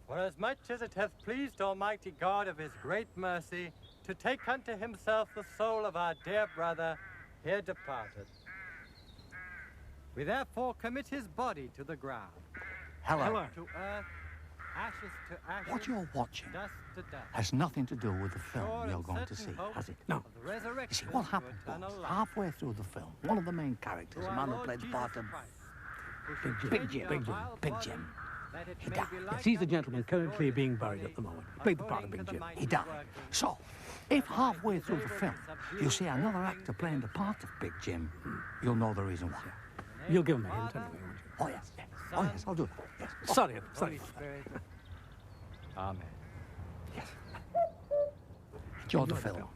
Forasmuch as it hath pleased Almighty God of his great mercy to take unto himself the soul of our dear brother, here departed. We therefore commit his body to the ground. Hello. To earth, ashes to ashes. What you're watching dust to dust. has nothing to do with the film Sure you're and going to certain see, hope has it? No. of the You see, resurrection what to happened eternal was, life. halfway through the film, one of the main characters, Through a our man who Lord played the Jesus part of Christ, who Big should Jim. change Big our Jim. vile Big body, Jim. that it He may died. be Yes, like He's the unto gentleman his currently glorious being buried body, at the moment. Played the part of according Big to Jim. the mighty He died. working So, if halfway through the film you see another actor playing the part of Big Jim, you'll know the reason why. You'll give him a hint anyway, won't Oh, yes. Oh, yes, I'll do that. Yes. you? Sorry. Holy Spirit. Amen. Yes. Enjoy the film.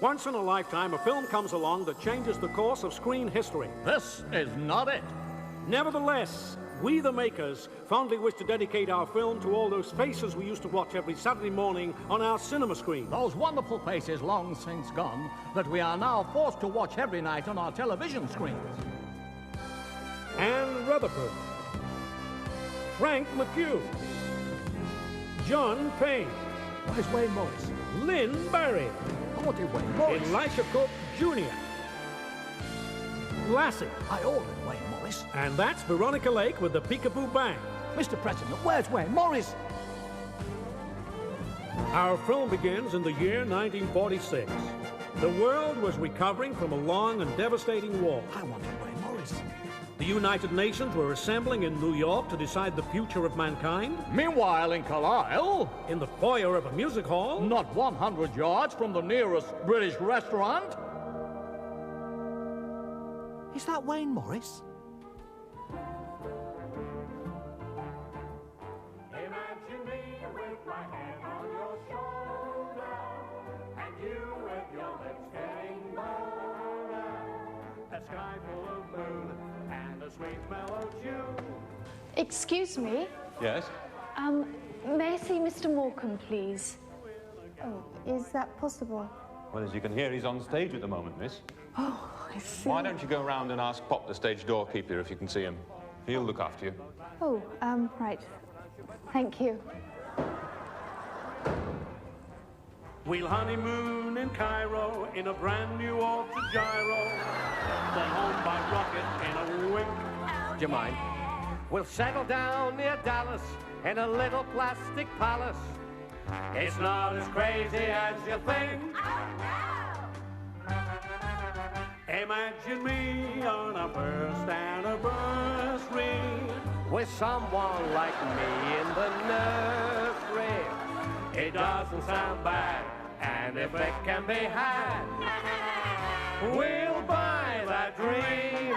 Once in a lifetime, a film comes along that changes the course of screen history. This is not it. Nevertheless, we the makers fondly wish to dedicate our film to all those faces we used to watch every Saturday morning on our cinema screen. Those wonderful faces long since gone that we are now forced to watch every night on our television screens. Anne Rutherford, Frank McHugh, John Payne, Where's Wayne Morris? Lynn Barry, I wanted Wayne Morris. Elisha Cook Jr., Lassie, I ordered Wayne Morris. and that's Veronica Lake with the Peekaboo Bang. Mr. President, where's Wayne Morris? Our film begins in the year 1946. The world was recovering from a long and devastating war. I wanted Wayne Morris. The United Nations were assembling in New York to decide the future of mankind. Meanwhile, in Carlisle, In the foyer of a music hall, not 100 yards from the nearest British restaurant, Is that Wayne Morris? Imagine me with my hand on your shoulder, and you with your lips getting bolder. A sky full of moon and a sweet mellow tune. Excuse me. Yes? May I see Mr. Morecambe, please? Oh, is that possible? Well, as you can hear, he's on stage at the moment, miss. Oh, I see. Why don't you go round and ask Pop, the stage doorkeeper, if you can see him? He'll look after you. Oh, right. Thank you. we'll honeymoon in Cairo in a brand new auto gyro. Then home by rocket in a wink. Do you mind? We'll settle down near Dallas in a little plastic palace. It's not as crazy as you think. Imagine me on our first anniversary with someone like me in the nursery. It doesn't sound bad, and if it can be had, we'll buy that dream.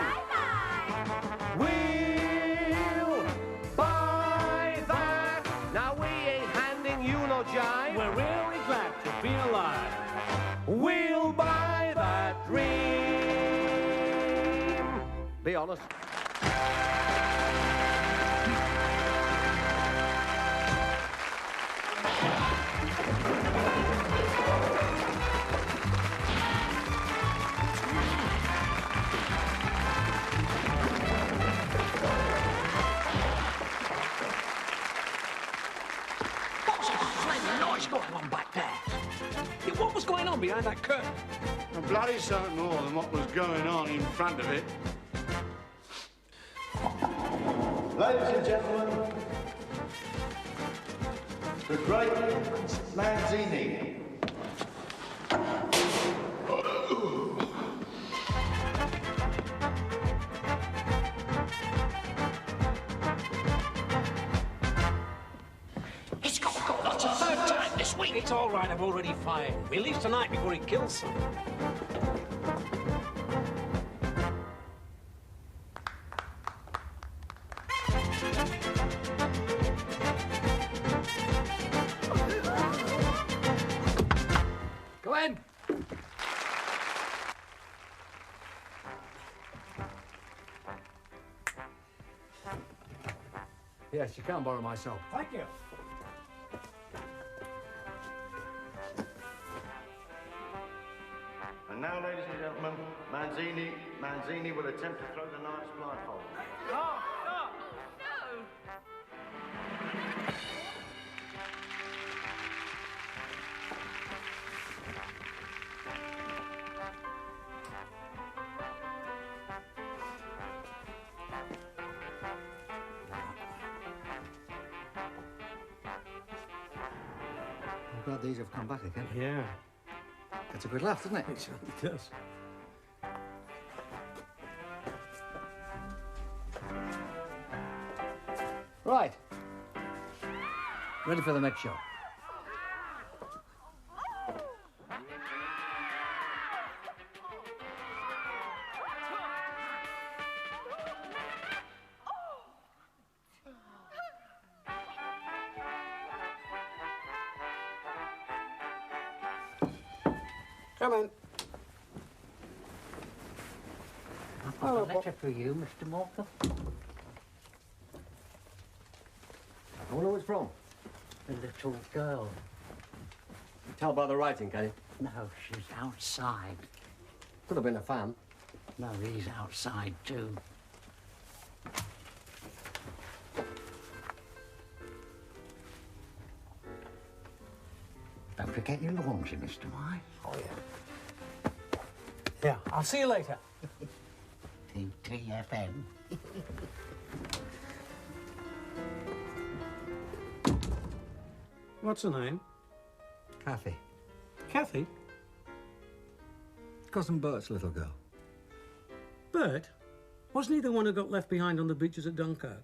We'll buy that. Now we ain't handing you no jive. We're really glad to be alive. We'll buy that dream. Be honest. What's going on back there? Yeah, what was going on behind that curtain? A bloody something more than what was going on in front of it. Ladies and gentlemen, the great Manzini. It's got to go. That's a third sweet. It's all right, I've already fired. He leaves tonight before he kills someone. Go in. Yes, you can borrow my soap. Thank you. And now, ladies and gentlemen, Manzini will attempt to throw the knives blindfolded. Stop! Stop! I'm glad these have come back again. Yeah. It's a good laugh, doesn't it? It certainly does. Right. Ready for the next show. Come in. I've got a letter for you, Mr. Morecambe. I wonder who it's from. The little girl. Tell by the writing, can you? No, she's outside. Could have been a fan. No, he's outside too. Don't forget your laundry, Mr. Wise. Oh, yeah. Yeah, I'll see you later. TTFN. What's her name? Kathy. Kathy? Cousin Bert's little girl. Bert? Wasn't he the one who got left behind on the beaches at Dunkirk?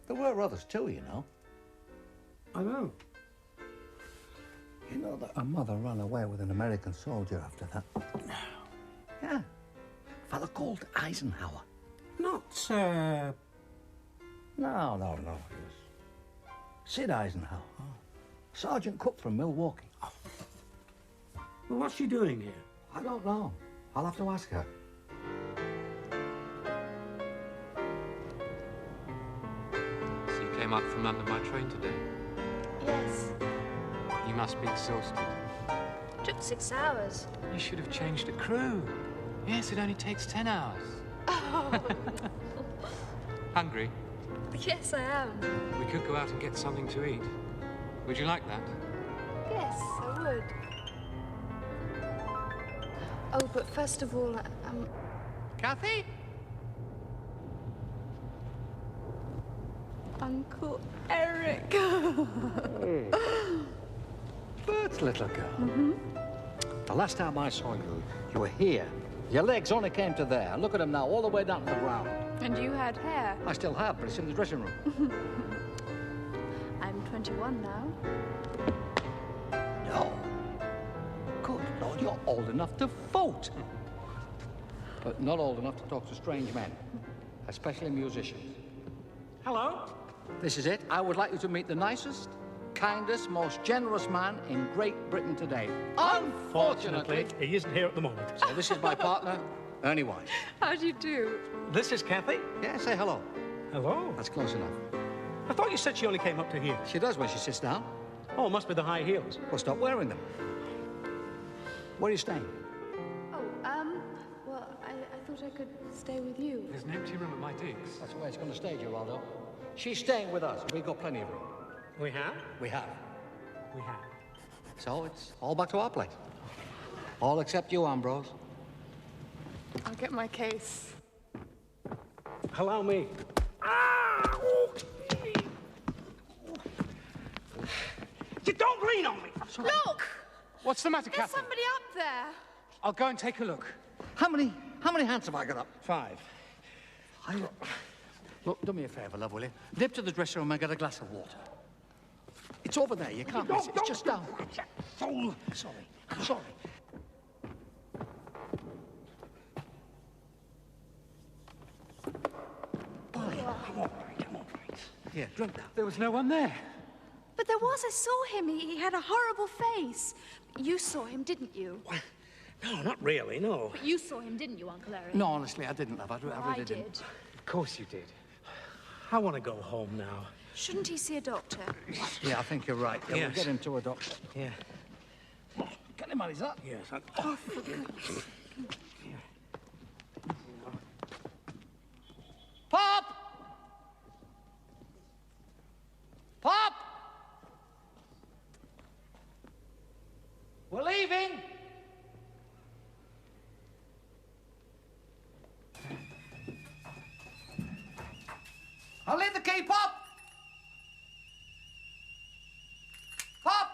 There were others too, you know. I know. You know that her mother ran away with an American soldier after that? Yeah. A fella called Eisenhower. Not, No. It was Sid Eisenhower. Oh. Sergeant Cook from Milwaukee. Well, what's she doing here? I don't know. I'll have to ask her. So you came up from under my train today? Yes. You must be exhausted. Took 6 hours. You should have changed the crew. Yes, it only takes 10 hours. Oh. Hungry? Yes, I am. We could go out and get something to eat. Would you like that? Yes, I would. Oh, but first of all, Kathy? Uncle Eric. Bert's little girl. The last time I saw you, you were here. Your legs only came to there. Look at them now, all the way down to the ground. And you had hair. I still have, but it's in the dressing room. I'm 21 now. No. Good Lord, you're old enough to vote. But not old enough to talk to strange men, especially musicians. Hello? This is it. I would like you to meet the nicest, kindest, most generous man in Great Britain today. Unfortunately, he isn't here at the moment. So this is my partner, Ernie Wise. How do you do? This is Kathy? Yeah, say hello. Hello? That's close enough. I thought you said she only came up to here. She does when she sits down. Oh, it must be the high heels. Well, stop wearing them. Where are you staying? Oh, well, I thought I could stay with you. There's an empty room at my digs. That's the way it's going to stay, Geraldo. She's staying with us. We've got plenty of room. We have? We have. We have. So it's all back to our place. All except you, Ambrose. I'll get my case. Allow me. You don't lean on me! Look! What's the matter, There's Kathy? somebody up there. I'll go and take a look. How many hands have I got up? 5. Look, do me a favour, love, will you? Nip to the dressing room and get a glass of water. It's over there. You can't miss it. It's just down. Fool. Sorry. I'm sorry. I'm all right. Here, drink that. There was no one there. But there was. I saw him. He had a horrible face. You saw him, didn't you? No, not really, no. But you saw him, didn't you, Uncle Ernie? No, honestly, I didn't, love. I really did. didn't. Of course you did. I want to go home now. Shouldn't he see a doctor? Yeah, I think you're right. Yeah, Yes. We'll get him to a doctor. Yeah. Get him on his up. Yes. Oh, for goodness. Pop! Pop! We're leaving! I'll leave the key, Pop! Pop!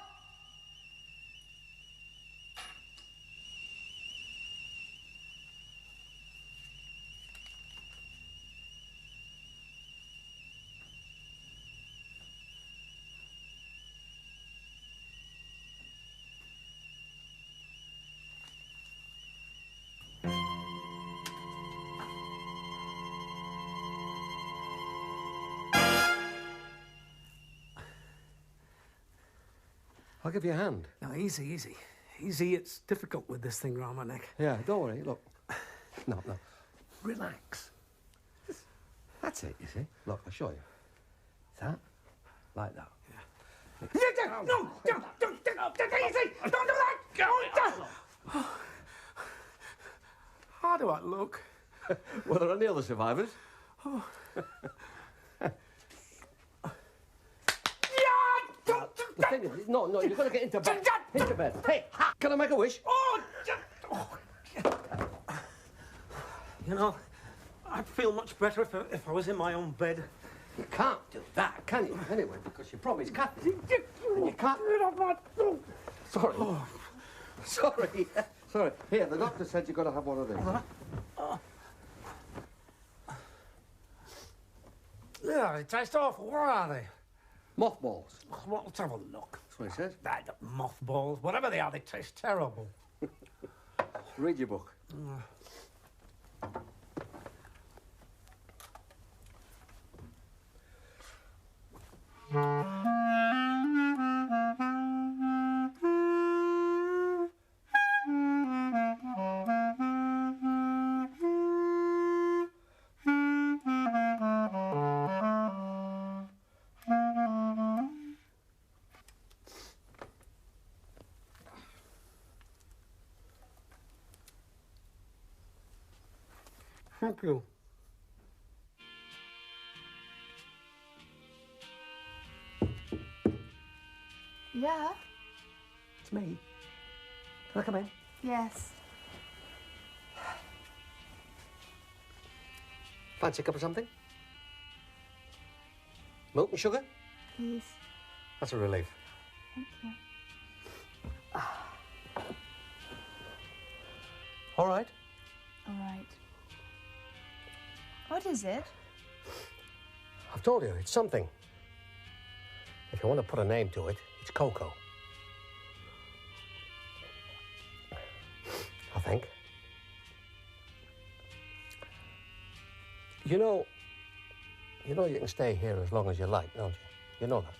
I'll give you a hand. No, easy, easy. Easy, it's difficult with this thing round my neck. Yeah, don't worry, look. No. Relax. That's it, you see. Look, I'll show you. That, like that. Yeah. No! Don't, easy! Don't do that! How do I look? Were there any other survivors? Oh. The thing is, no, you've got to get into bed. Into bed. Hey, can I make a wish? You know, I'd feel much better if I was in my own bed. You can't do that, can you? Anyway, because you promised Kathy. And you can't... Sorry. Oh. Sorry. Sorry. Here, the doctor said you've got to have one of these. Yeah, they taste awful. What are they? Mothballs. Well, let's have a look. That's what he says. Mothballs. Whatever they are, they taste terrible. Read your book. Thank you. Yeah? It's me. Can I come in? Yes. Fancy a cup of something? Milk and sugar? Please. That's a relief. Thank you. All right. All right. What is it? I've told you, it's something. If you want to put a name to it, it's cocoa. I think. You know you can stay here as long as you like, don't you? You know that.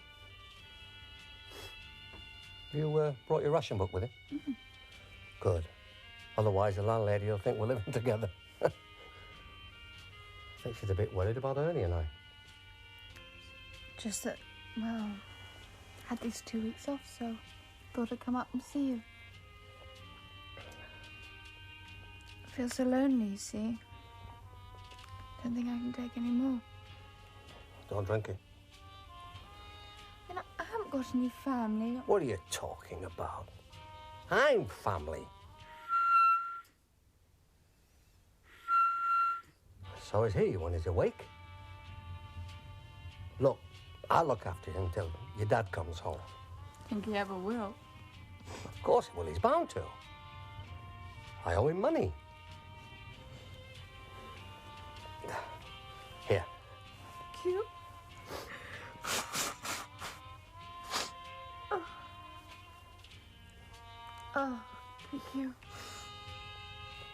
You brought your ration book with you? Mm-hmm. Good. Otherwise, the landlady will think we're living together. I think she's a bit worried about Ernie and I. Just that, well, had these 2 weeks off, so thought I'd come up and see you. I feel so lonely, you see. Don't think I can take any more. Don't drink it. You know, I haven't got any family. What are you talking about? I'm family. So is he when he's awake. Look, I'll look after him until your dad comes home. Think he ever will? Of course he will, he's bound to. I owe him money. Here. Cute. Oh, thank you.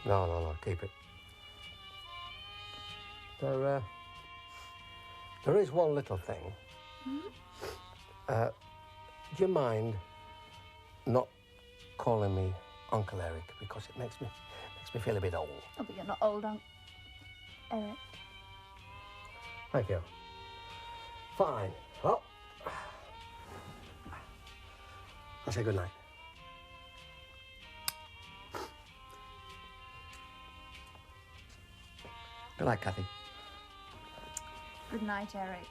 No, keep it. There is one little thing. Do you mind not calling me Uncle Eric, because it makes me feel a bit old. Oh, but you're not old, Eric. Thank you. Fine. Well, I'll say good night. Good night, Kathy. Good night, Eric.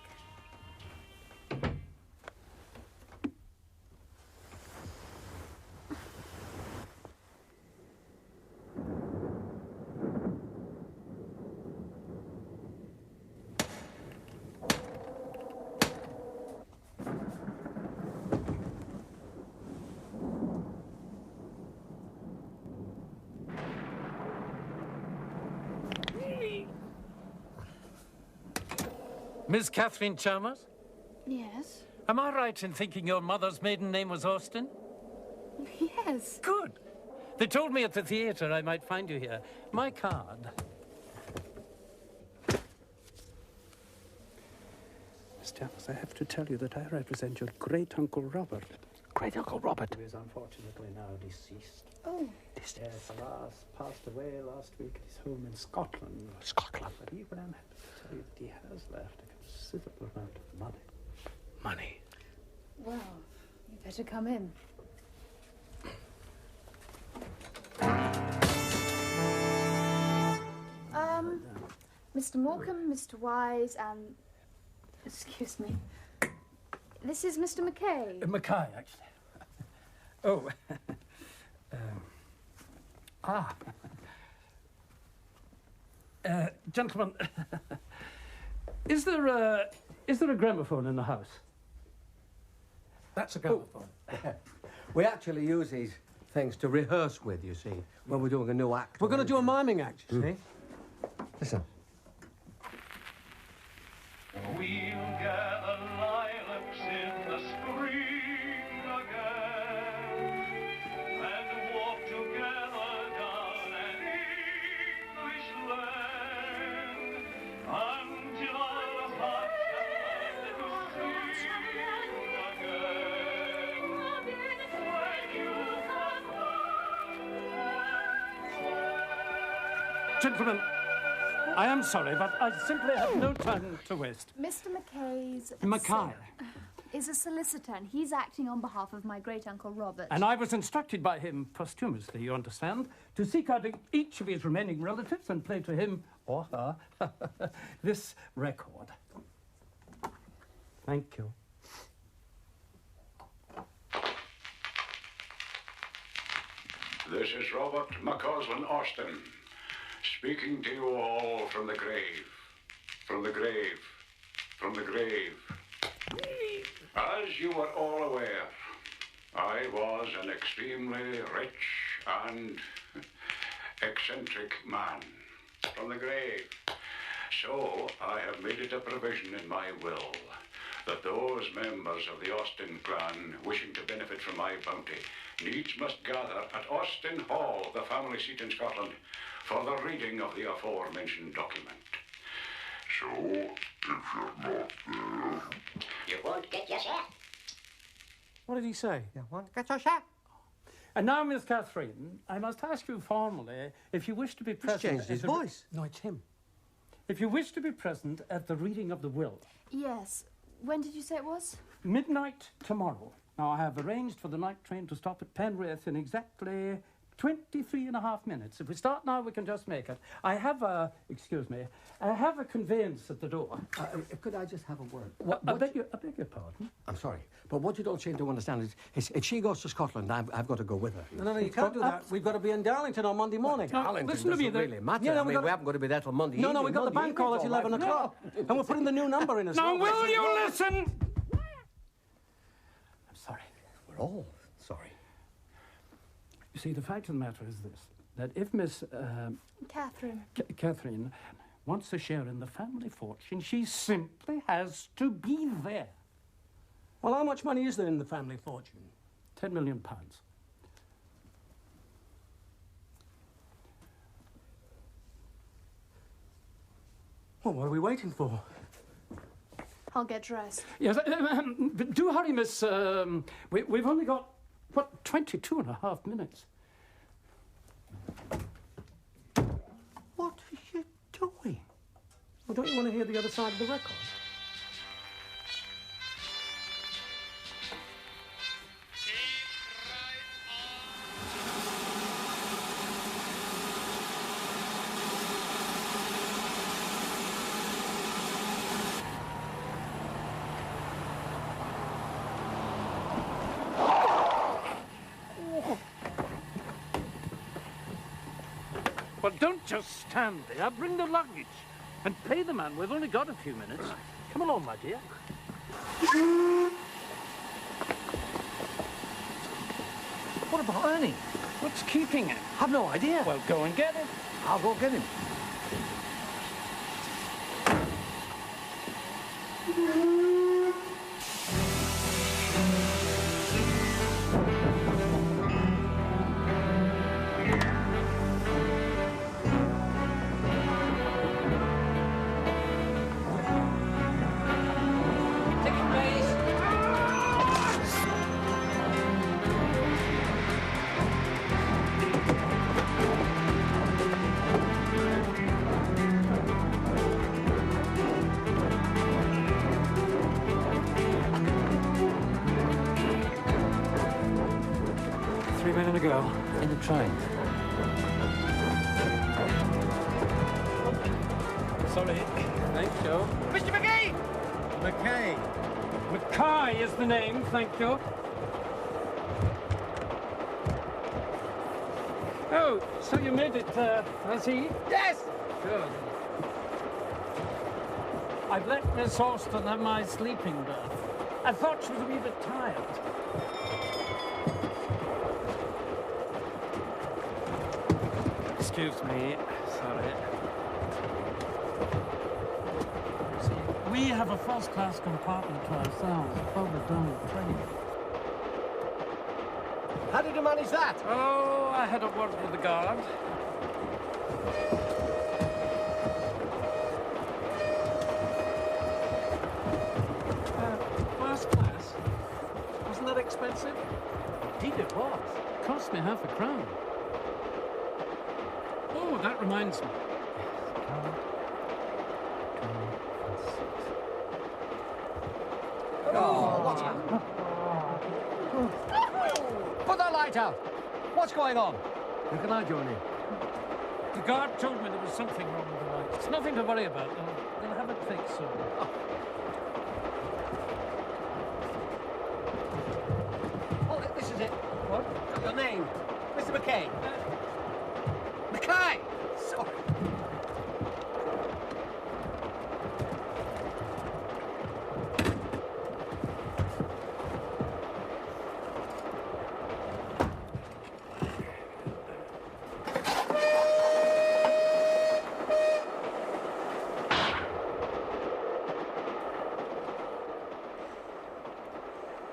Miss Catherine Chalmers? Yes? Am I right in thinking your mother's maiden name was Austin? Yes. Good. They told me at the theatre I might find you here. My card. Miss Chalmers, I have to tell you that I represent your great-uncle Robert. Great-uncle Robert? Who is unfortunately now deceased. Oh. Yes, alas, passed away last week at his home in Scotland. Scotland? But even I'm happy to tell you that he has left a considerable amount of money. Money? Well, you better come in. Mr. Morecambe, Mr. Wise, and... Excuse me. This is Mr. Mackay. Mackay, actually. Oh. Gentlemen, is there a gramophone in the house? That's a gramophone. We actually use these things to rehearse with, you see, when we're doing a new act. We're going to do a miming act, you see. Listen. We'll gather lilacs in the spring again and walk together down an English lane until our hearts have learned to sing again. When you come Gentlemen, I am sorry, but I simply have no time to waste. Mr. Mackay's... Mackay. is a solicitor, and he's acting on behalf of my great-uncle Robert. And I was instructed by him posthumously, you understand, to seek out each of his remaining relatives and play to him or her this record. Thank you. This is Robert McCausland Austin, speaking to you all from the grave, from the grave, from the grave. As you are all aware, I was an extremely rich and eccentric man from the grave. So I have made it a provision in my will that those members of the Austin clan wishing to benefit from my bounty needs must gather at Austin Hall, the family seat in Scotland, for the reading of the aforementioned document. So, if you're not there... You won't get your share. What did he say? You won't get your share. And now, Miss Catherine, I must ask you formally if you wish to be present... He's changed his voice. No, it's him. If you wish to be present at the reading of the will. Yes. When did you say it was? Midnight tomorrow. Now, I have arranged for the night train to stop at Penrith in exactly 23.5 minutes. If we start now, we can just make it. I have a conveyance at the door. Could I just have a word? I beg your pardon? I'm sorry, but what you don't seem to understand is if she goes to Scotland, I've got to go with her. No, you can't do that. We've got to be in Darlington on Monday morning. Darlington listen to me. doesn't really matter. Yeah, I mean, we haven't got to be there till Monday evening. No, we've got the bank call at 11 o'clock. And we're putting the new number in as well. Now, will you listen? I'm sorry. We're all sorry. You see, the fact of the matter is this, that if Miss... Catherine wants a share in the family fortune, she simply has to be there. Well, how much money is there in the family fortune? £10 million. Well, what are we waiting for? I'll get dressed. Yes, do hurry, miss. We've only got, what, 22 and a half minutes. What are you doing? Well, don't you want to hear the other side of the record? Well, don't just stand there. Bring the luggage. And pay the man. We've only got a few minutes. Come along, my dear. What about Ernie? What's keeping him? I've no idea. Well, go and get him. I'll go get him. In the train. Sorry. Thank you. Mr. McGee! Mackay. Mackay is the name, thank you. Oh, so you made it, has he? Yes! Good. I've let Miss Austin have my sleeping berth. I thought she was a wee bit tired. Excuse me, sorry. See, we have a first-class compartment to ourselves, further down the train. How did you manage that? Oh, I had a word with the guard. First class? Wasn't that expensive? Indeed it was. Cost me £50. Oh, that reminds me. Oh, what's happened? Put that light out. What's going on? Where can I join in? The guard told me there was something wrong with the light. It's nothing to worry about. They'll have it fixed soon. Oh, this is it. What? Got your name. Mr. Mackay. Mackay! Sorry.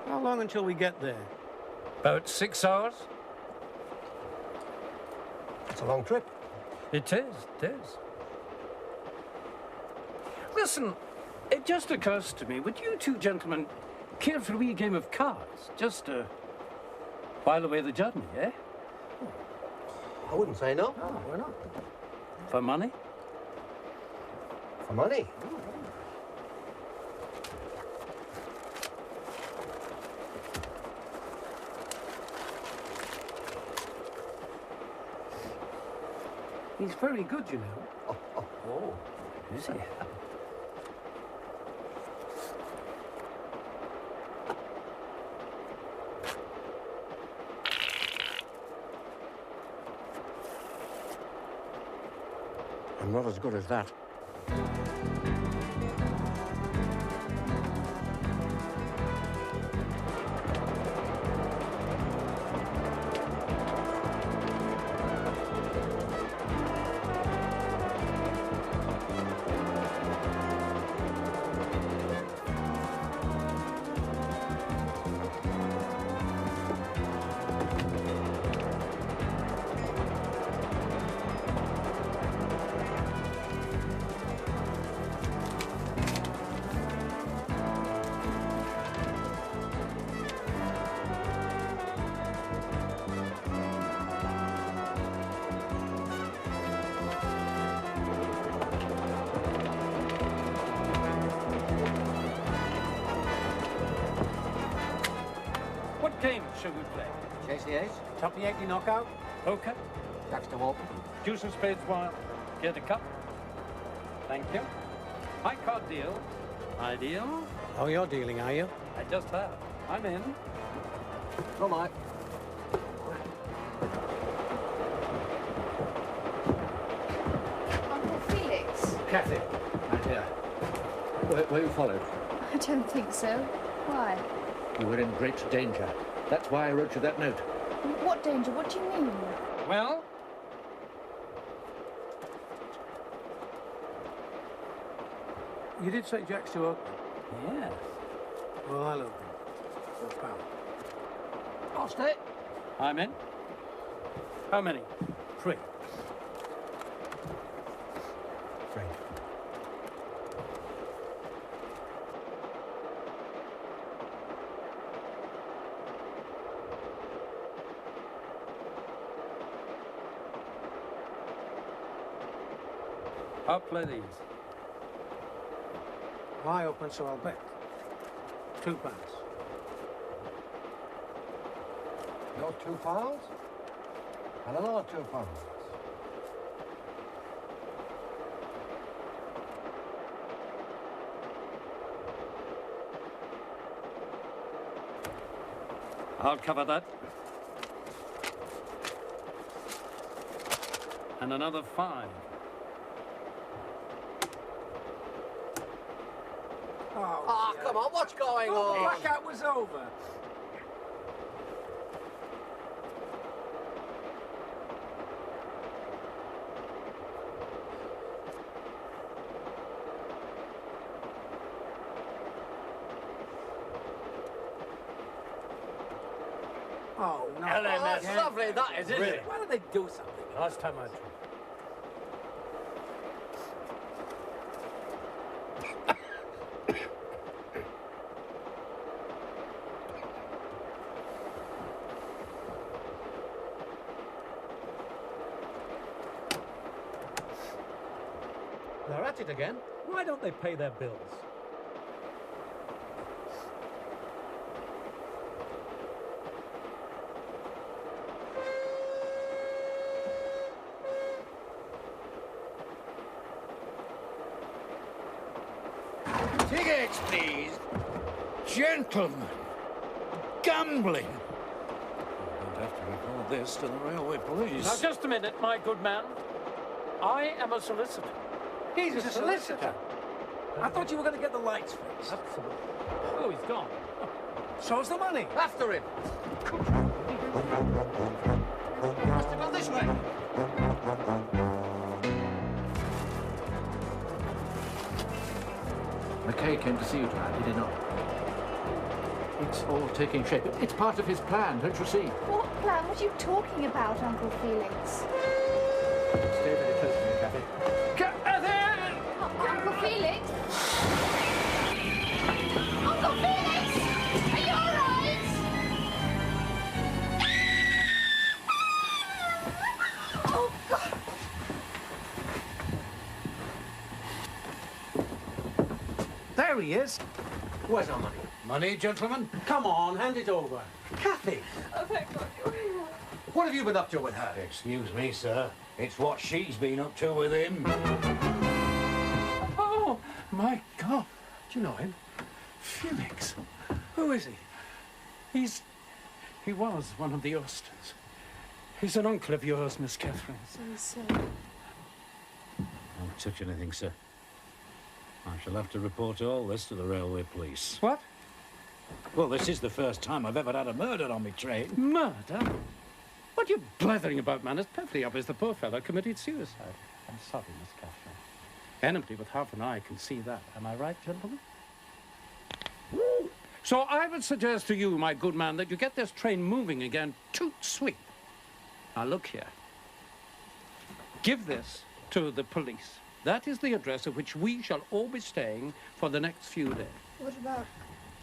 How long until we get there? About 6 hours. It's a long trip. It is, it is. Listen, it just occurs to me, would you two gentlemen care for a wee game of cards? Just to while away the journey, eh? I wouldn't say no. Oh, why not? For money? For money? He's very good, you know. Oh, is he? I'm not as good as that. What games shall we play? Chase the ace. Top the Yankee knockout? Poker? Jacks to Walton. Deuce of spades wild. Get a cup. Thank you. High card deal. Ideal. Oh, you're dealing, are you? I just have. I'm in. Oh, my. Uncle Felix? Kathy, my dear. Were you followed? I don't think so. Why? You were in great danger. That's why I wrote you that note. What danger? What do you mean? Well? You did say Jack's to open. Yes. Well, I'll open. £4. I'll stay. I'm in. How many? 3. 3. I'll play these. I open, so I'll bet. £2. Your £2? And another £2. I'll cover that. And another 5. Oh, come on, what's going on? The blackout was over. Oh, no. Oh, that's lovely, that is, isn't Really? it? Why don't they do something? Last time I tried. They're at it again. Why don't they pay their bills? Tickets, please. Gentlemen. Gambling. Don't have to report this to the railway police. Now, just a minute, my good man. I am a solicitor. He's a solicitor. I thought you were going to get the lights fixed. Absolutely. Oh, he's gone. So's the money. After him. Must have gone this way. Mackay came to see you tonight, did he not? It's all taking shape. It's part of his plan, don't you see? What plan? What are you talking about, Uncle Felix? Stay very close to me, Kathy. Uncle Felix? Uncle Felix! Are you all right? Oh, God. There he is. Where's our money? Money, gentlemen? Come on, hand it over. Kathy. Oh, thank God you're here. What have you been up to with her? Excuse me, sir. It's what she's been up to with him. Oh, my God. Do you know him? Felix. Who is he? He was one of the Austins. He's an uncle of yours, Miss Catherine. So he said. Don't touch anything, sir. I shall have to report all this to the railway police. What? Well, this is the first time I've ever had a murder on my train. Murder? What are you blathering about, man? It's perfectly obvious the poor fellow committed suicide. I'm sorry, Miss Catherine. Anybody with half an eye can see that. Am I right, gentlemen? So I would suggest to you, my good man, that you get this train moving again toot sweet. Now, look here. Give this to the police. That is the address at which we shall all be staying for the next few days. What about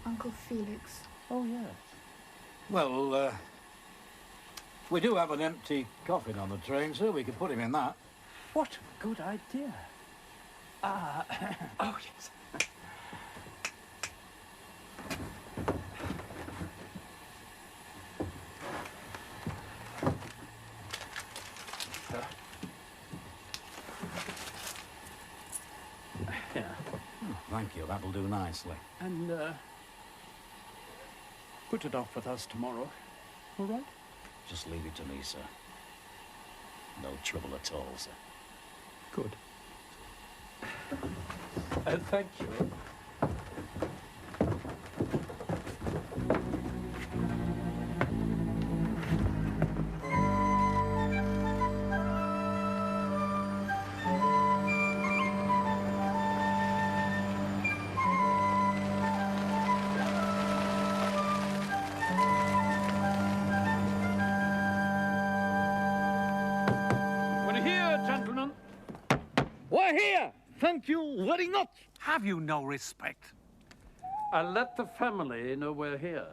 Uncle Felix? Oh, yes. Well, we do have an empty coffin on the train, sir. We could put him in that. What a good idea. Oh, yes. Thank you, that'll do nicely. And, put it off with us tomorrow, all right? Just leave it to me, sir. No trouble at all, sir. Good. Thank you. We're here! Thank you very much. Have you no respect? I'll let the family know we're here.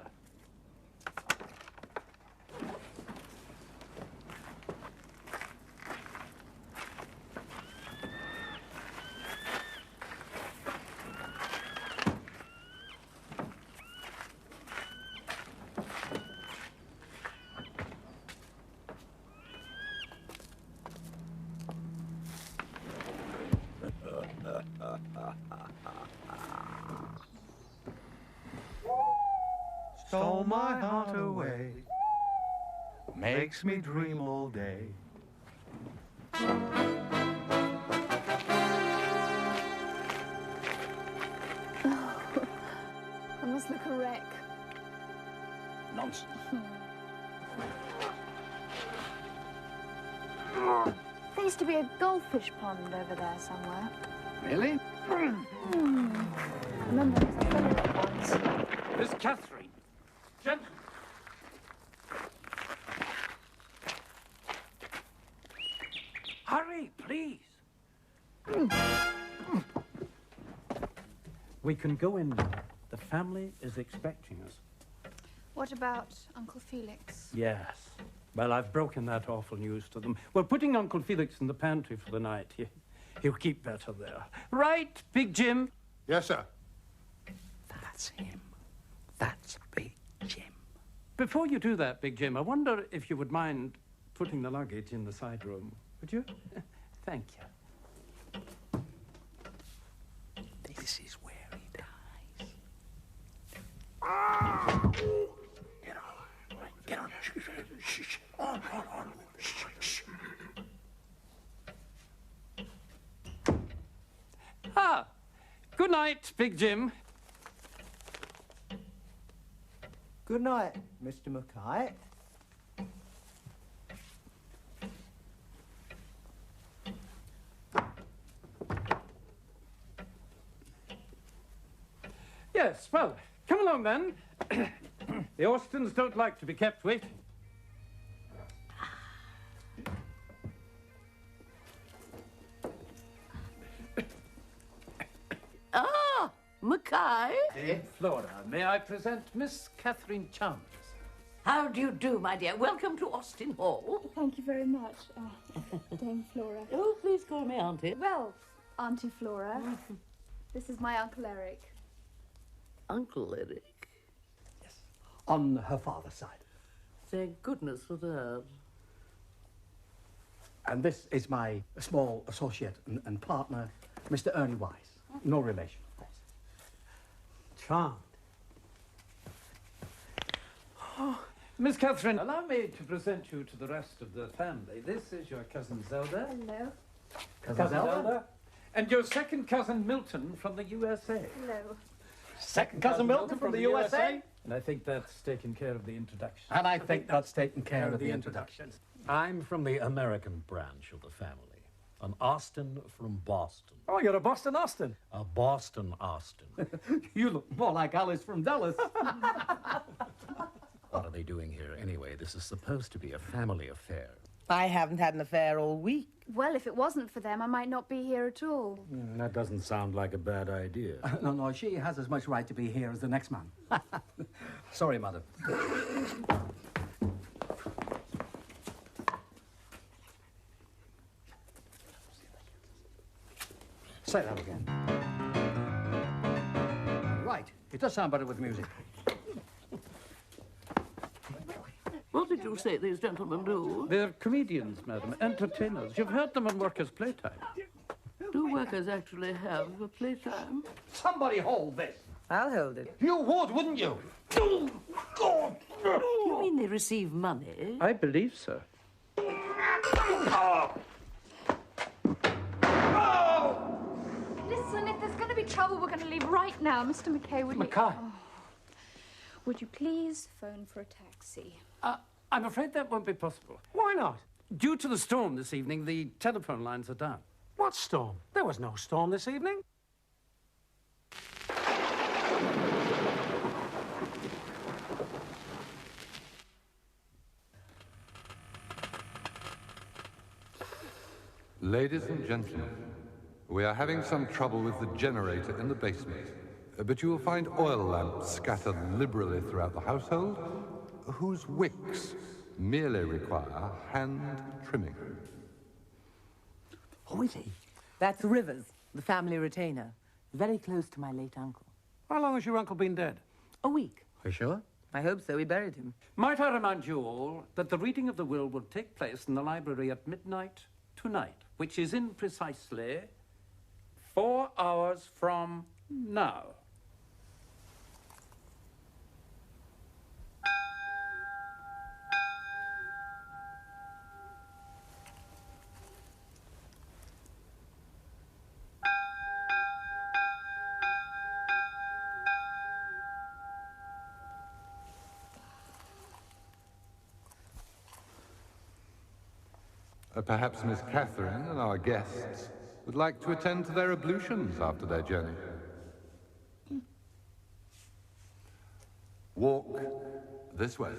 Stole my heart away, makes me dream all day. I must look a wreck. Nonsense. There used to be a goldfish pond over there somewhere. Really? I remember there was a fellow there once. Miss Catherine. Gentlemen. Hurry, please. We can go in now. The family is expecting us. What about Uncle Felix? Yes. Well, I've broken that awful news to them. We're putting Uncle Felix in the pantry for the night. He'll keep better there. Right, Big Jim? Yes, sir. That's him. That's Big Jim. Before you do that, Big Jim, I wonder if you would mind putting the luggage in the side room. Would you? Thank you. This is where he dies. Get on. Get on. Shh. On. Shh. Ah, good night, Big Jim. Good night, Mr. Mackay. Yes, well, come along then. The Austins don't like to be kept waiting. Ah, Mackay. Flora, may I present Miss Catherine Chance? How do you do, my dear? Welcome to Austin Hall. Thank you very much, Dame Flora. Oh, please call me Auntie. Well, Auntie Flora, this is my Uncle Eric. Uncle Eric? Yes, on her father's side. Thank goodness for that. And this is my small associate and partner, Mr. Ernie Wise. No relation, of course. Charmed. Oh, Miss Catherine, allow me to present you to the rest of the family. This is your cousin Zelda. Hello. Cousin Zelda. And your second cousin Milton from the USA. Hello. Second cousin Milton from the USA. And I think that's taken care of the introduction. And I think that's taken care of the introduction. I'm from the American branch of the family. An Austin from Boston. Oh, you're a Boston Austin. A Boston Austin. You look more like Alice from Dallas. What are they doing here anyway? This is supposed to be a family affair. I haven't had an affair all week. Well, if it wasn't for them, I might not be here at all. That doesn't sound like a bad idea. No, she has as much right to be here as the next man. Sorry, Mother. Say that again. Right. It does sound better with music. What did you say these gentlemen do? They're comedians, madam, entertainers. You've heard them on workers' playtime. Do workers actually have a playtime? Somebody hold this. I'll hold it. You would, wouldn't you? God! You mean they receive money? I believe so. Listen, if there's going to be trouble, we're going to leave right now. Mr. Mackay, would you... Mackay? Oh. Would you please phone for a taxi? I'm afraid that won't be possible. Why not? Due to the storm this evening, the telephone lines are down. What storm? There was no storm this evening. Ladies and gentlemen, we are having some trouble with the generator in the basement, but you will find oil lamps scattered liberally throughout the household, whose wicks merely require hand trimming. Who is he? That's Rivers, the family retainer. Very close to my late uncle. How long has your uncle been dead? A week. Are you sure? I hope so. We buried him. Might I remind you all that the reading of the will will take place in the library at midnight tonight, which is in precisely 4 hours from now. Perhaps Miss Catherine and our guests would like to attend to their ablutions after their journey. Walk this way.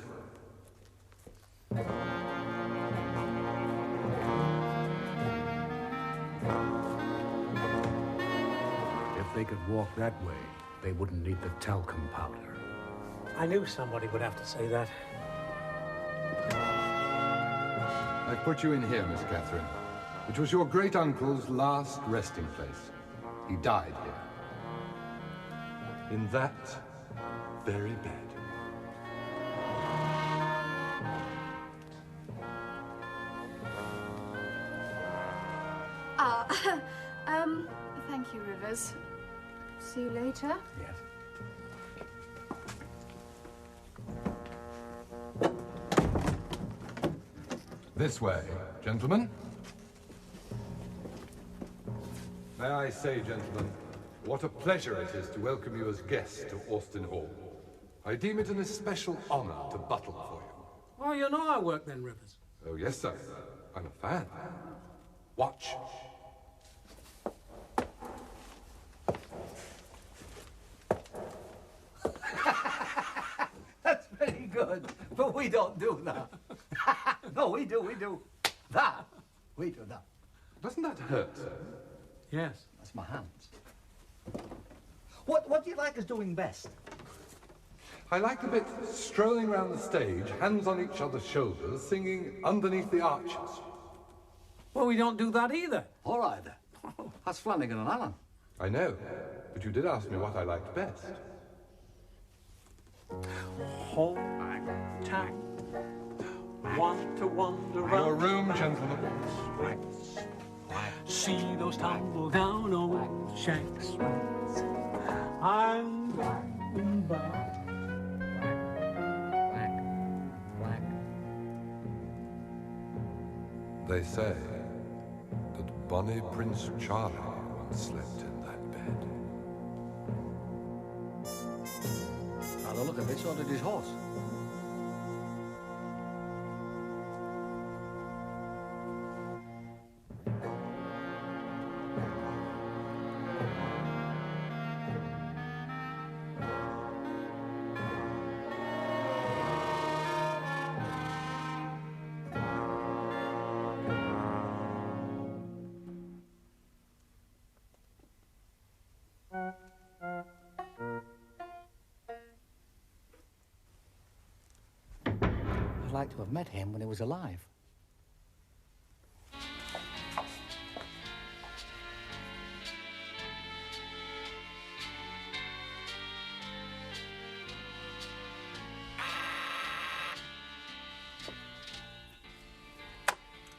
If they could walk that way, they wouldn't need the talcum powder. I knew somebody would have to say that. I put you in here, Miss Catherine, which was your great-uncle's last resting place. He died here. In that very bed. Thank you, Rivers. See you later. Yes. This way, gentlemen. May I say, gentlemen, what a pleasure it is to welcome you as guests to Austin Hall. I deem it an especial honor to buttle for you. Oh, you know I work then, Rivers. Oh, yes, sir. I'm a fan. Watch. That's very good, but we don't do that. No, we do. That. We do that. Doesn't that hurt, sir? Yes. That's my hands. What do you like us doing best? I like a bit strolling around the stage, hands on each other's shoulders, singing Underneath the Arches. Well, we don't do that either. All right, then. That's Flanagan and Allen. I know, but you did ask me what I liked best. Hold tight. Want to wander around Your room, gentlemen. See those tumble down old shacks. I'm going back. They say that bonny Prince Charlie once slept in that bed. By the look of it, so did his horse. I'd like to have met him when he was alive.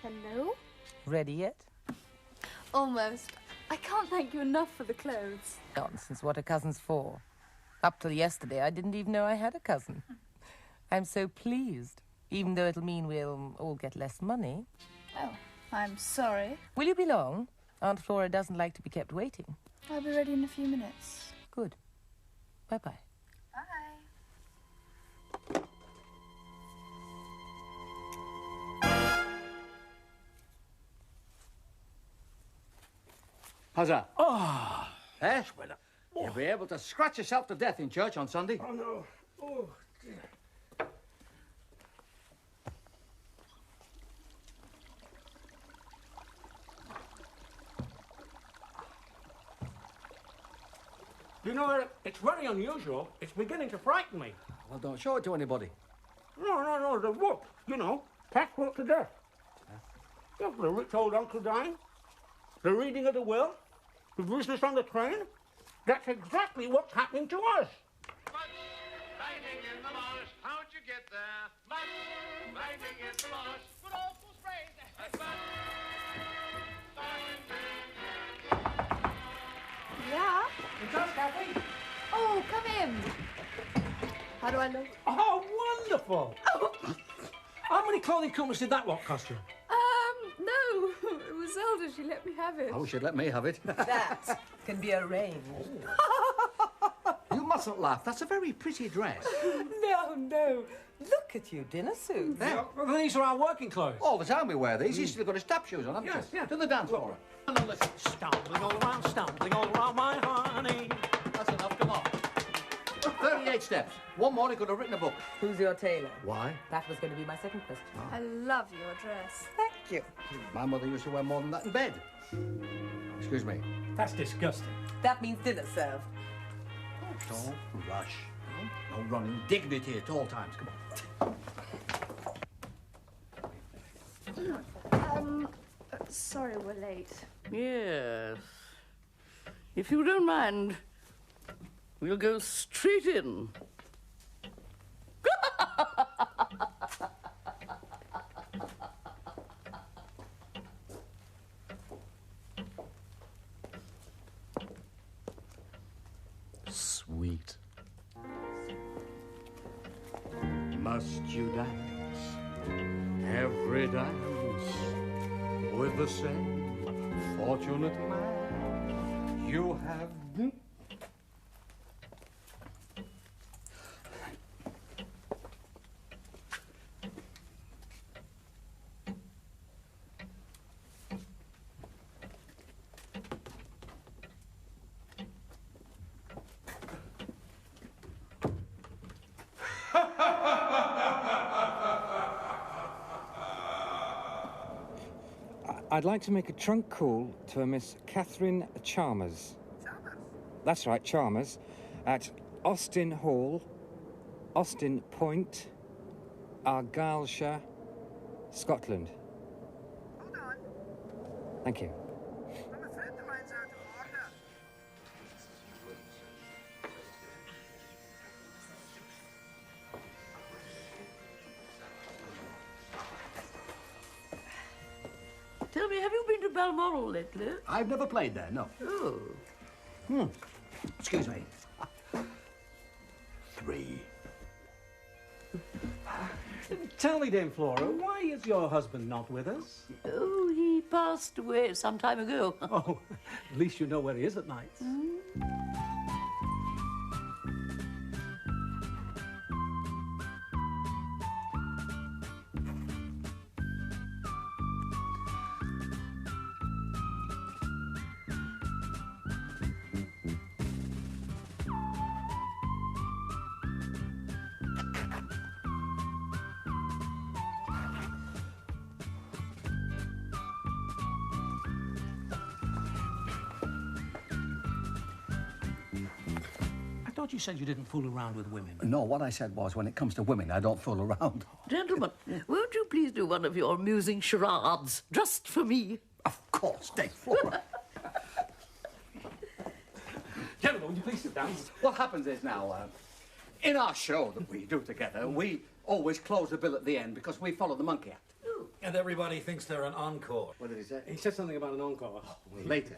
Hello? Ready yet? Almost. I can't thank you enough for the clothes. Nonsense, what are cousins for? Up till yesterday, I didn't even know I had a cousin. I'm so pleased, even though it'll mean we'll all get less money. Oh, I'm sorry. Will you be long? Aunt Flora doesn't like to be kept waiting. I'll be ready in a few minutes. Good. Bye-bye. Bye. How's that? Oh, eh? You'll be able to scratch yourself to death in church on Sunday. Oh, no. Oh, dear. You know, it's very unusual. It's beginning to frighten me. Well, don't show it to anybody. No, the book. You know, passport to death. Yeah, the rich old uncle dying, the reading of the will, the business on the train. That's exactly what's happening to us. Fighting in the marsh, how'd you get there? Fighting in the marsh, good old goose braid. Yeah? It's us, Kathy. Oh, come in. How do I look? Oh, wonderful. How many clothing companies did that lot cost you? No. It was Zelda. She let me have it. I wish you'd let me have it. That can be arranged. You mustn't laugh. That's a very pretty dress. No. Look at you, dinner suit. Yeah. Well, these are our working clothes. All the time we wear these. You still got a step shoes on, haven't you? Yeah. To the dance floor. Stumbling all around my honey. That's enough, come on. 38 steps. One more, he could have written a book. Who's your tailor? Why? That was going to be my second question. I love your dress. Thank you. My mother used to wear more than that in bed. Excuse me. That's disgusting. That means dinner served. Don't rush. No running. Dignity at all times. Come on. Sorry we're late. Yes. If you don't mind, we'll go straight in. Sweet. Must you dance every dance with the same fortunate man you have? I'd like to make a trunk call to a Miss Catherine Chalmers. Chalmers? That's right, Chalmers. At Austin Hall, Austin Point, Argyllshire, Scotland. Hold on. Thank you. I'm afraid the line's out of order. Tell me, have you been to Balmoral lately? I've never played there, no. Oh. Excuse me. 3. Tell me, Dame Flora, why is your husband not with us? Oh, he passed away some time ago. Oh, at least you know where he is at night. I thought you said you didn't fool around with women. No, what I said was, when it comes to women, I don't fool around. Gentlemen, won't you please do one of your amusing charades, just for me? Of course, Dame Flora. Gentlemen, would you please sit down? What happens is now, in our show that we do together, we always close the bill at the end because we follow the Monkey Act. Oh. And everybody thinks they're an encore. What did he say? He said something about an encore. Oh, well, later.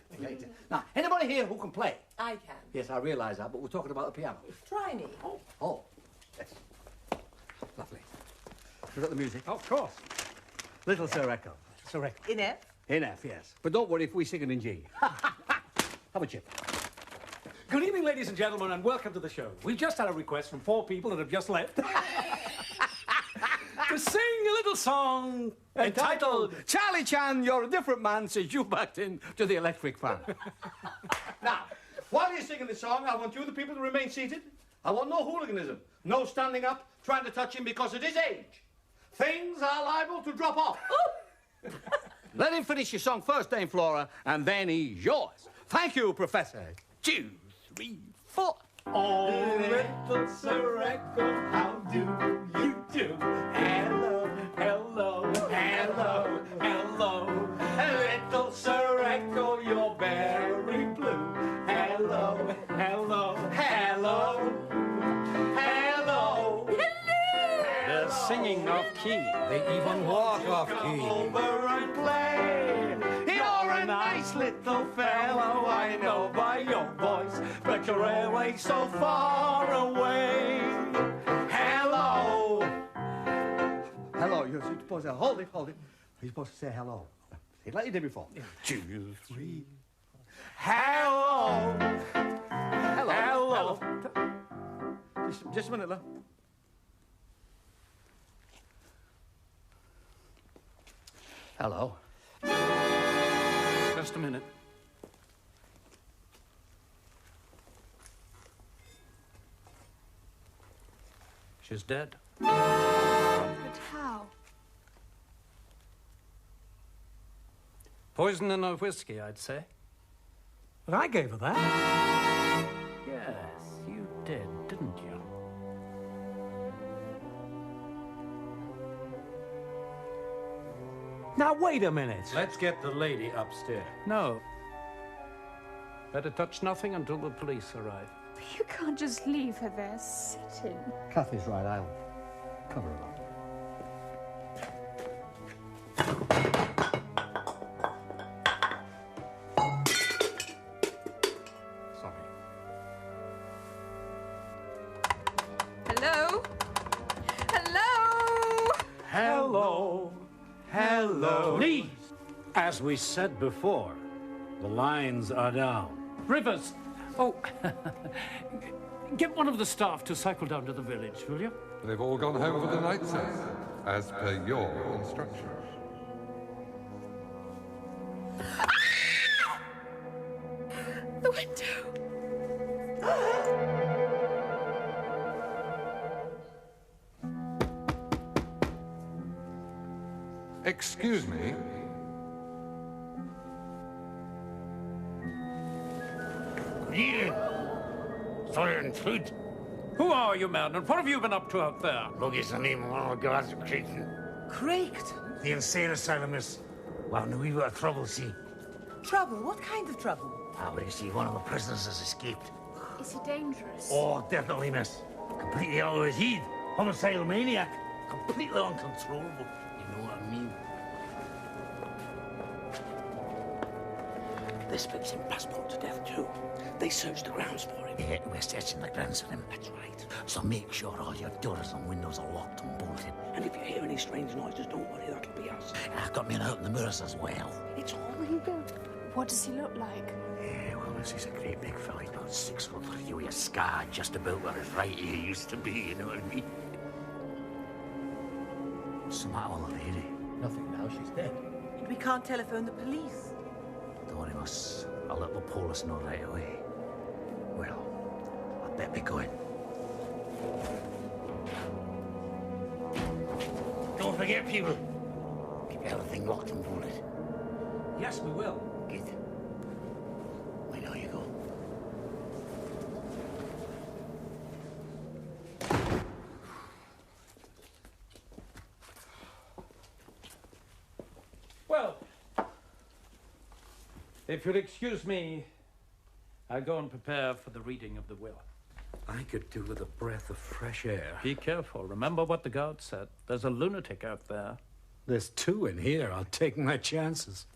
Now, anybody here who can play? I can. Yes, I realise that, but we're talking about the piano. Try me. Oh, yes. Lovely. You got the music? Of course. Little Sir Echo. Sir Echo. In F? In F, yes. But don't worry if we sing it in G. Have a chip. Good evening, ladies and gentlemen, and welcome to the show. We've just had a request from 4 people that have just left to sing a little song entitled Charlie Chan, You're a Different Man Since You Backed In to the Electric Fan. Now, while you're singing the song, I want you, the people, to remain seated. I want no hooliganism, no standing up, trying to touch him because at his age, things are liable to drop off. Let him finish your song first, Dame Flora, and then he's yours. Thank you, Professor. 2, 3, 4. Oh, little Sir Echo, how do you do? Hello, hello, hello, hello. Little Sir Echo, you're very blue. Hello, hello, hello, hello. They're singing off key. They even walk off key. Over and play. You're a nice little fellow, I know by your voice, but you're always so far away. Hello. Hello, you're supposed to hold it. You're supposed to say hello. See, like you did before. 2, 3. Hello. Hello. Just a minute, love. Hello. Just a minute. She's dead. But how? Poison in her whiskey, I'd say. But I gave her that. Yes, you did, didn't you? Now, wait a minute. Let's get the lady upstairs. No. Better touch nothing until the police arrive. You can't just leave her there sitting. Kathy's right, I'll cover her up. Sorry. Hello? Hello? Hello. Hello. Please. As we said before, the lines are down. Rivers! Oh, get one of the staff to cycle down to the village, will you? They've all gone home for the night, sir, as per your instructions. The window. Excuse me. Sorry to intrude. Who are you, man, and what have you been up to out there? Look, it's the name of one of the guards at Creighton. Creighton? The insane asylum, miss. Well, no, we've got trouble, see. Trouble? What kind of trouble? Ah, well, you see, one of the prisoners has escaped. Is he dangerous? Oh, definitely, miss. Completely out of his head. Homicidal maniac. Completely uncontrollable. You know what I mean? This fits him passport to death, too. They searched the grounds for him. Yeah, we're searching the grounds for him. That's right. So make sure all your doors and windows are locked and bolted. And if you hear any strange noises, don't worry, that'll be us. I've got men out in the mirrors as well. It's all legal. What does he look like? Yeah, well, this is a great big fella. He's about 6 foot 3 with a scar just about where his right ear used to be, you know what I mean? What's the matter with the lady? Nothing now, she's dead. We can't telephone the police. Don't worry, miss. I'll let the police know right away. Well, I'd better be going. Don't forget, people. Keep everything locked and bolted. Yes, we will. Good. I know you go. Well, if you'll excuse me, I'll go and prepare for the reading of the will. I could do with a breath of fresh air. Be careful. Remember what the guard said. There's a lunatic out there. There's two in here. I'll take my chances.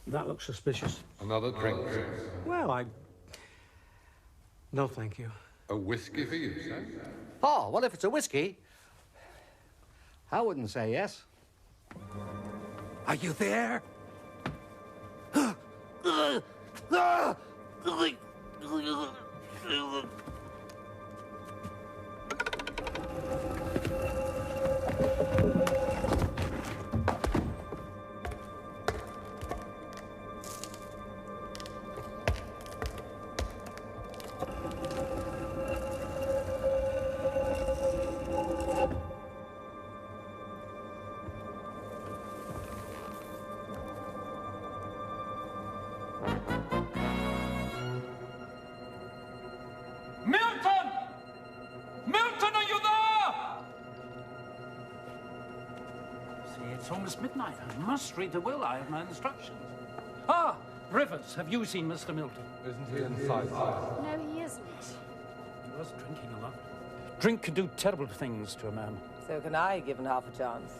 That looks suspicious. Another drink? Well, No, thank you. A whiskey for you, sir? Oh, well, if it's a whiskey, I wouldn't say yes. Are you there? It's almost midnight. I must read the will. I have my instructions. Ah, Rivers, have you seen Mr. Milton? Isn't he inside? No, he isn't. He was drinking a lot. Drink can do terrible things to a man. So can I, given half a chance.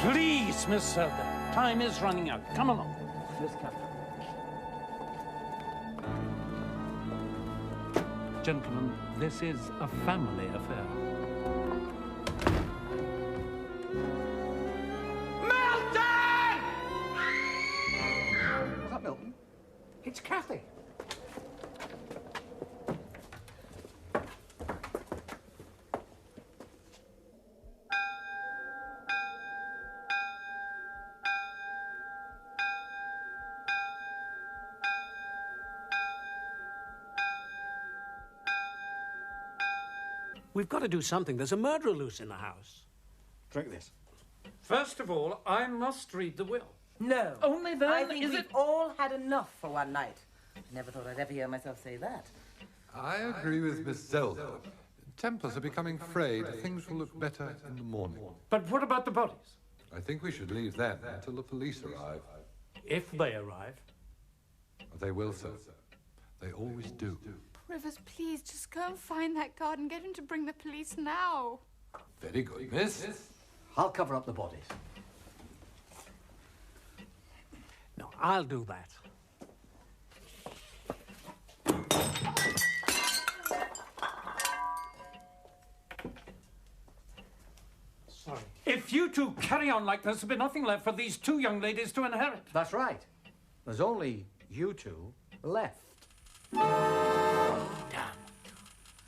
Please, Miss Zelda. Time is running out. Come along. Miss Catherine. Gentlemen, this is a family affair. Milton? It's Kathy. We've got to do something. There's a murderer loose in the house. Drink this. First of all, I must read the will. No. Only then I think is we've it... all had enough for one night. I never thought I'd ever hear myself say that. I agree with Miss Zelda. Templars are becoming frayed. Things will look better in the morning. But what about the bodies? I think we should leave them until the police arrive. If they arrive. They will, sir. They always do. Rivers, please, just go and find that guard and get him to bring the police now. Very good, miss. I'll cover up the bodies. No, I'll do that. Sorry. If you two carry on like this, there'll be nothing left for these two young ladies to inherit. That's right. There's only you two left. Damn.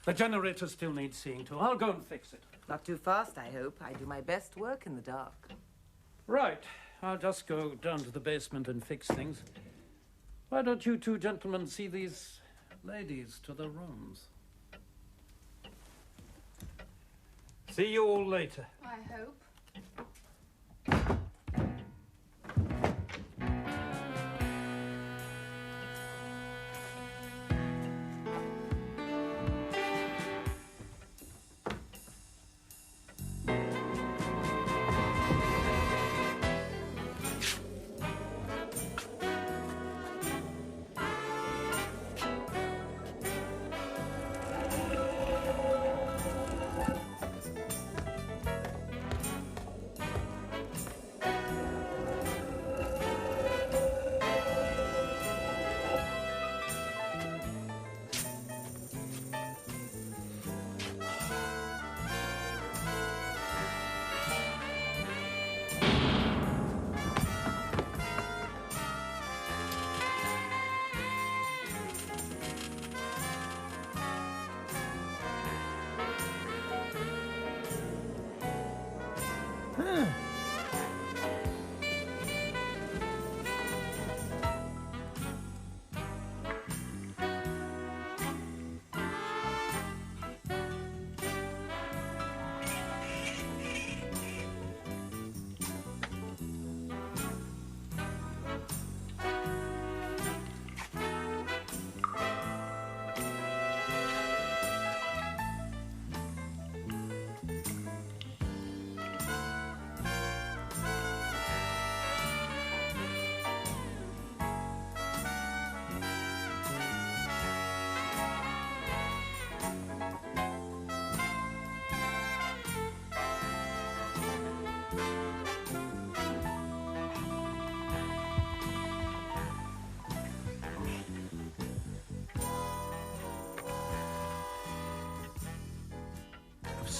The generator still needs seeing to. I'll go and fix it. Not too fast, I hope. I do my best work in the dark. Right. I'll just go down to the basement and fix things. Why don't you two gentlemen see these ladies to their rooms? See you all later. I hope.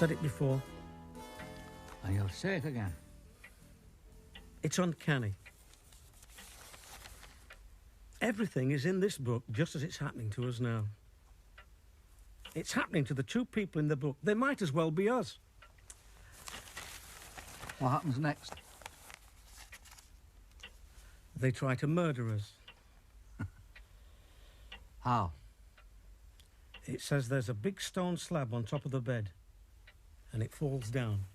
said it before. And you'll say it again. It's uncanny. Everything is in this book just as it's happening to us now. It's happening to the two people in the book. They might as well be us. What happens next? They try to murder us. How? It says there's a big stone slab on top of the bed, and it falls down.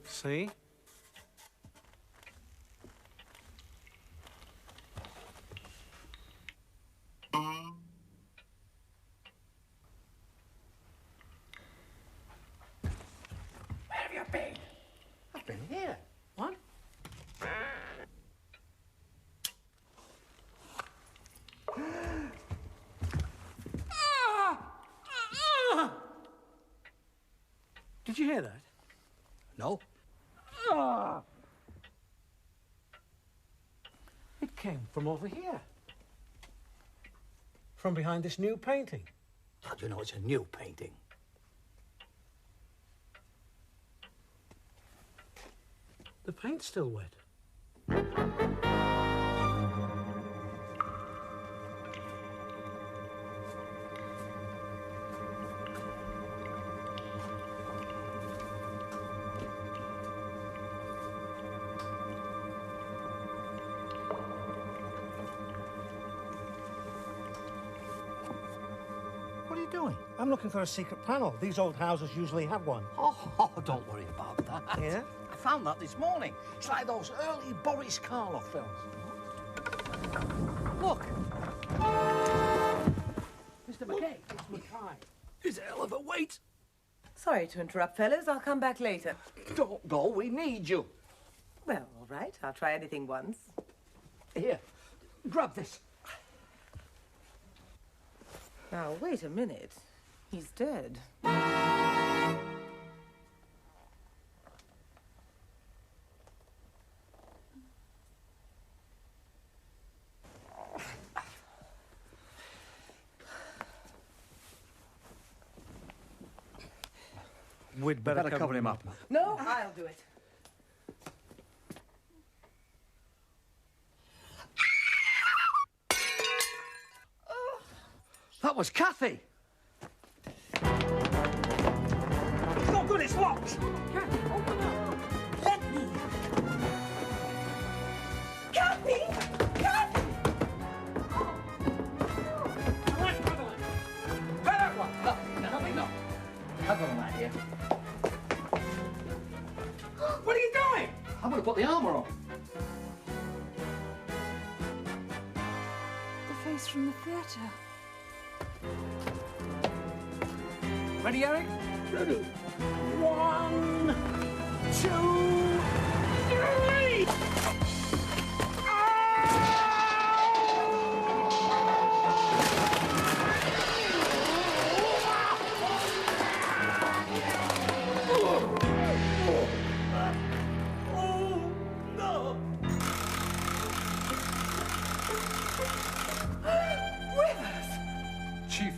See? Where have you been? I've been here. What? Did you hear that? No. It came from over here. From behind this new painting. How do you know it's a new painting? The paint's still wet. What are you doing? I'm looking for a secret panel. These old houses usually have one. Oh, don't worry about that. Yeah? I found that this morning. It's like those early Boris Karloff films. Look. Mr. Mackay, it's Mackay. It's a hell of a wait. Sorry to interrupt, fellas. I'll come back later. Don't go. We need you. Well, all right. I'll try anything once. Here, grab this. Now, wait a minute. He's dead. We'd better cover him up. No, I'll do it. That was Kathy. It's not good, it's locked. Kathy, open up. Let me. Kathy! Kathy! No. Cuddling that here. What are you doing? I'm going to put the armour on. The face from the theatre. Ready, Eric? Ready. 1, 2, 3!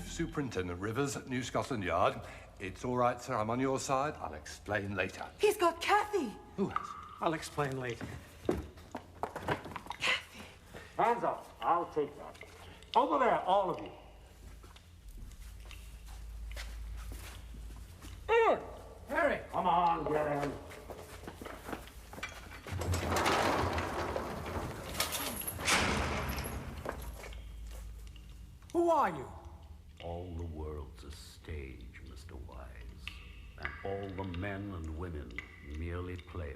Superintendent Rivers at New Scotland Yard. It's all right, sir. I'm on your side. I'll explain later. He's got Kathy. Who has? I'll explain later. Kathy. Hands up. I'll take that. Over there, all of you. In! Harry! Come on, get in. Who are you? All the world's a stage, Mr. Wise, and all the men and women merely players.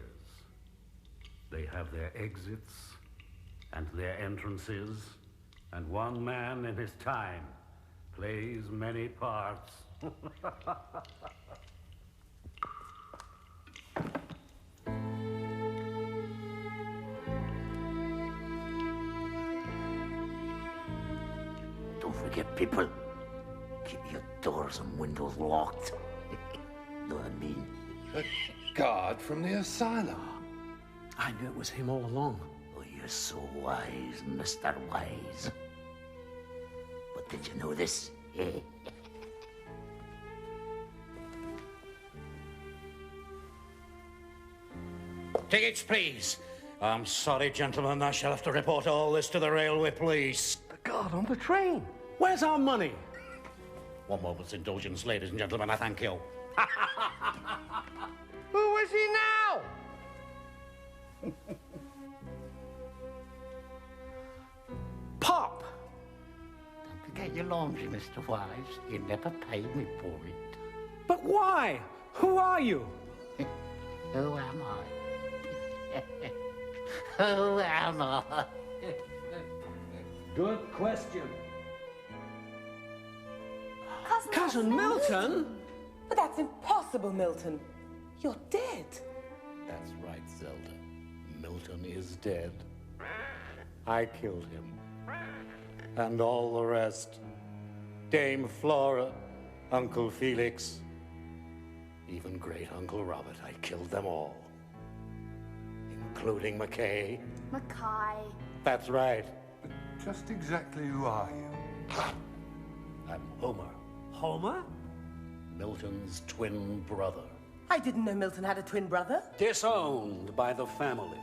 They have their exits and their entrances, and one man in his time plays many parts Don't forget, people, keep your doors and windows locked. Know what I mean? A guard from the asylum. I knew it was him all along. Oh, you're so wise, Mr. Wise. But did you know this? Tickets, please. I'm sorry, gentlemen. I shall have to report all this to the railway police. The guard on the train. Where's our money? One moment's indulgence, ladies and gentlemen. I thank you. Who is he now? Pop! Don't forget your laundry, Mr. Wise. You never paid me for it. But why? Who are you? Who am I? Who am I? Good question. Cousin Milton? But that's impossible, Milton. You're dead. That's right, Zelda. Milton is dead. I killed him. And all the rest. Dame Flora, Uncle Felix, even great Uncle Robert. I killed them all. Including Mackay. Mackay. That's right. Just exactly who are you? I'm Homer. Homer? Milton's twin brother. I didn't know Milton had a twin brother. Disowned by the family.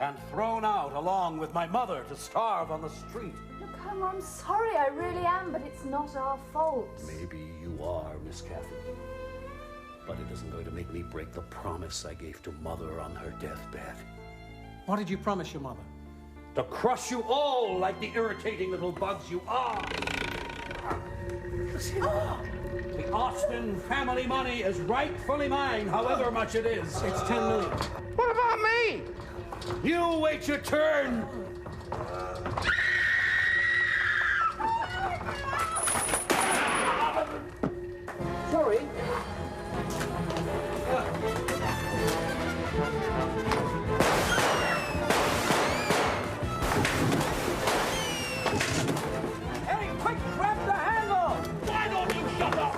And thrown out along with my mother to starve on the street. Look, Homer, I'm sorry, I really am, but it's not our fault. Maybe you are, Miss Cathy. But it isn't going to make me break the promise I gave to Mother on her deathbed. What did you promise your mother? To crush you all like the irritating little bugs you are. The Austin family money is rightfully mine, however much it is. It's 10 million. What about me? You wait your turn. Sorry. Hey, quick, grab the handle! Why don't you shut up?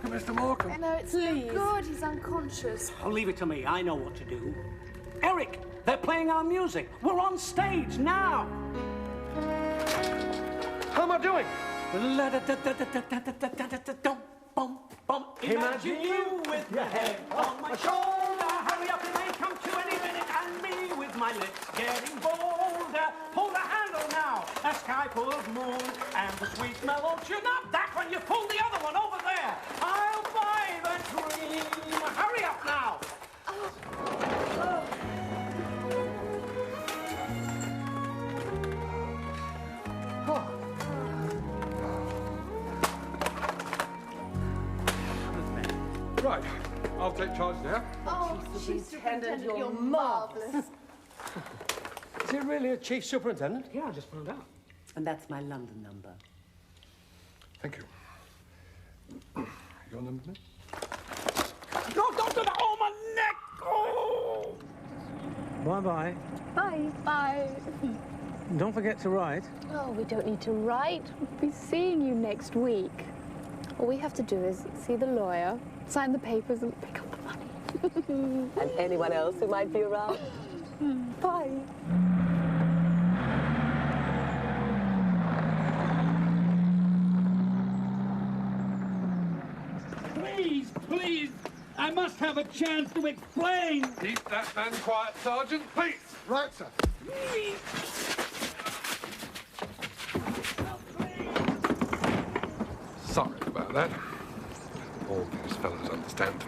Mr. Morecambe. I know, it's no good. He's unconscious. Oh, leave it to me. I know what to do. Eric, they're playing our music. We're on stage now. How am I doing? Imagine you with your head on my shoulder. Hurry up, it may come to any minute. And me with my lips getting bolder. Pull the handle now. A sky full of moon and the sweet smell of tune. Not that one. You pull the other one over there. I'll buy the dream. Hurry up now. Right, I'll take charge now. Oh, Chief Superintendent, you're marvellous. Is it really a chief superintendent? Yeah, I just found out. And that's my London number. Thank you. Your number, miss? No, don't do that! Oh, my neck! Oh! Bye-bye. Bye. Bye. Don't forget to write. Oh, we don't need to write. We'll be seeing you next week. All we have to do is see the lawyer, sign the papers, and pick up the money. And anyone else who might be around. Bye. Please, I must have a chance to explain. Keep that man quiet, Sergeant, please. Right, sir. Sorry about that. All these fellows understand.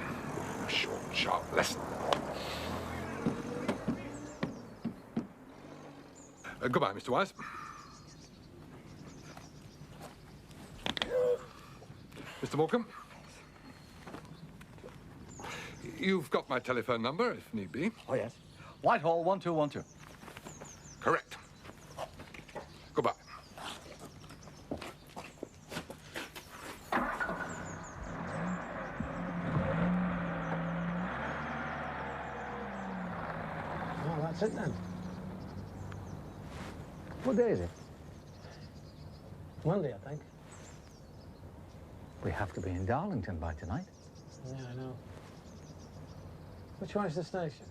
A short, sharp lesson. Goodbye, Mr. Wise. Mr. Morecambe. You've got my telephone number, if need be. Oh, yes. Whitehall 1212. Correct. Goodbye. Oh, that's it then. What day is it? Monday, I think. We have to be in Darlington by tonight. Yeah, I know. Which way is the station?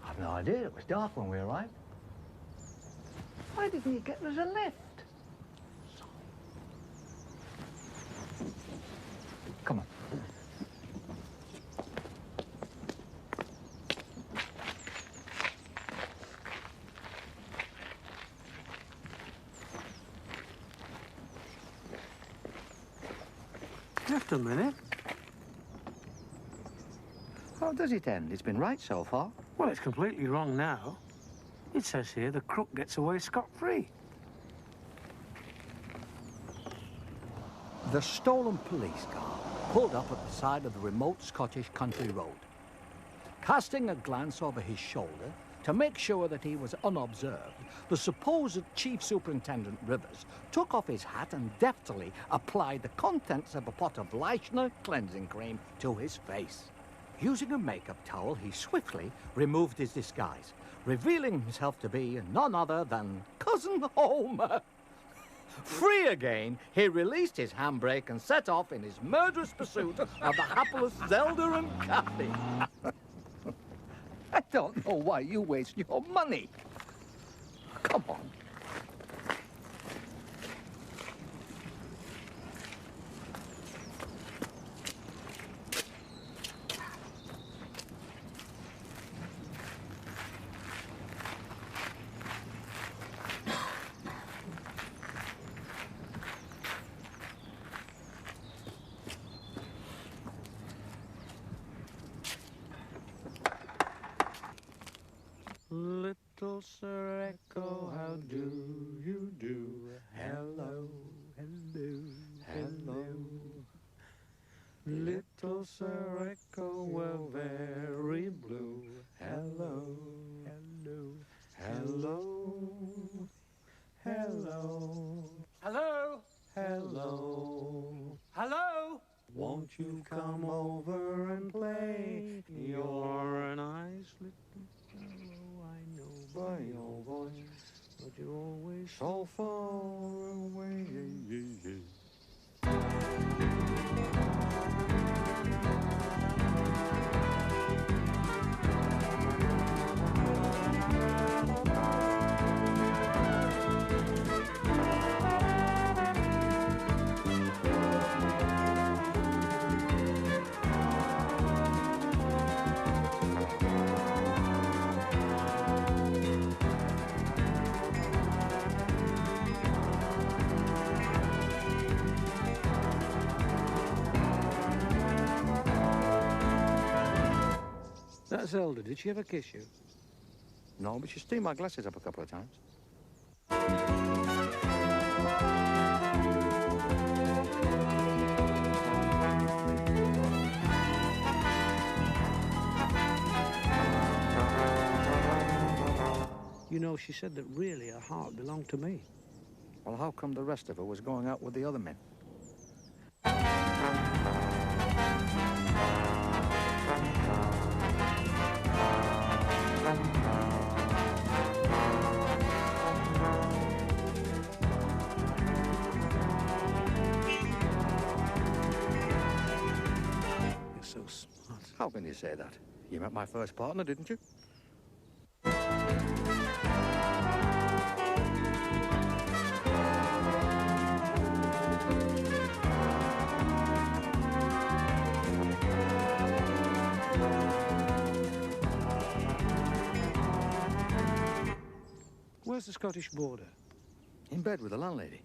I've no idea. It was dark when we arrived. Why didn't you get us a lift? Come on. Just a minute. How does it end? It's been right so far. Well, it's completely wrong now. It says here the crook gets away scot-free. The stolen police car pulled up at the side of the remote Scottish country road. Casting a glance over his shoulder to make sure that he was unobserved, the supposed Chief Superintendent Rivers took off his hat and deftly applied the contents of a pot of Leichner cleansing cream to his face. Using a makeup towel, he swiftly removed his disguise, revealing himself to be none other than Cousin Homer. Free again, he released his handbrake and set off in his murderous pursuit of the hapless Zelda and Kathy. I don't know why you waste your money. Come on. Little Sir Echo, how do you do? Hello, hello, hello. Little Sir Echo, we're very blue. Hello, hello, hello, hello. Hello? Hello. Hello? Won't you come over and play? You're a nice little fellow, I know by your voice, but you're always so far away. That Zelda, did she ever kiss you? No, but she steamed my glasses up a couple of times. You know, she said that really her heart belonged to me. Well, how come the rest of her was going out with the other men? You're so smart. How can you say that? You met my first partner, didn't you? the Scottish border. In bed with the landlady.